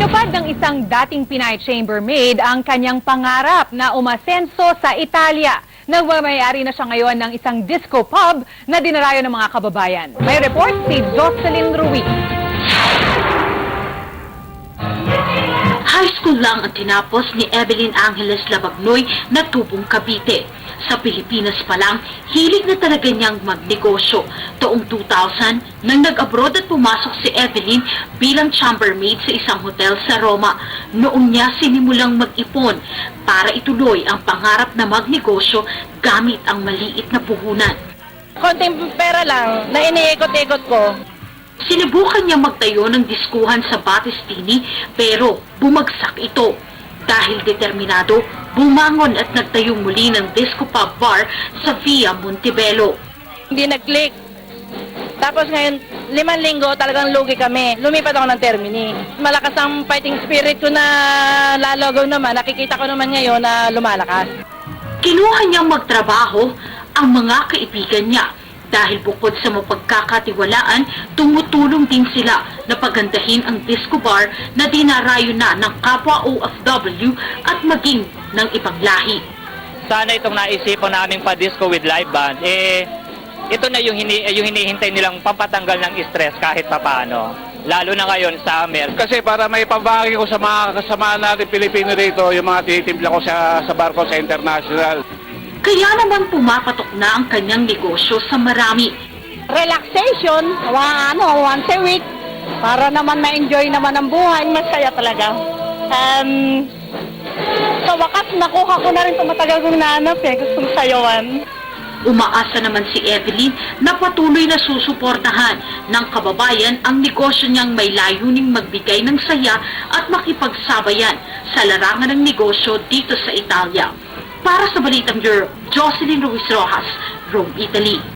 Tinupad ng isang dating Pinay chambermaid ang kanyang pangarap na umasenso sa Italia. Nagmamayari na siya ngayon ng isang disco pub na dinarayo ng mga kababayan. May report si Jocelyn Ruiz. High school lang ang tinapos ni Evelyn Angeles Labagnoy na tubong Cavite. Sa Pilipinas pa lang, hilig na talaga niyang magnegosyo. Taong 2000, nang nag-abroad at pumasok si Evelyn bilang chambermaid sa isang hotel sa Roma. Noong niya sinimulang mag-ipon para ituloy ang pangarap na magnegosyo gamit ang maliit na puhunan. Konting pera lang na iniikot-ikot ko. Sinubukan niya magtayo ng diskuhan sa Battistini pero bumagsak ito. Dahil determinado, bumangon at nagtayong muli ng disco pub bar sa Via Montebello. Hindi nag-click. Tapos ngayon, 5 linggo talagang lugi kami. Lumipat ako ng Termini. Malakas ang fighting spirit ko na lalogaw naman. Nakikita ko naman ngayon na lumalakas. Kinuha niyang magtrabaho ang mga kaibigan niya. Dahil bukod sa mapagkakatiwalaan, tumutulong din sila na pagandahin ang disco bar na dinarayo na ng kapwa OFW at maging ng ibang lahi. Sana itong naisipan naming pa-disco with live band, ito na yung hinihintay nilang pampatanggal ng stress kahit papaano. Lalo na ngayon, summer. Kasi para may pabagi ko sa mga kasama natin Pilipino rito, yung mga tinitimpla ko sa barko sa international. Kaya naman pumapatok na ang kanyang negosyo sa marami. Relaxation, once a week. Para naman ma-enjoy naman ang buhay. Masaya talaga. Sa wakas, nakuha ko na rin sa matagal kong nahanap gustong sayawan. Umaasa naman si Evelyn na patuloy na susuportahan ng kababayan ang negosyo niyang may layuning magbigay ng saya at makipagsabayan sa larangan ng negosyo dito sa Italia. Para sa Balitang Bureau, Jocelyn Ruiz Rojas, Rome, Italy.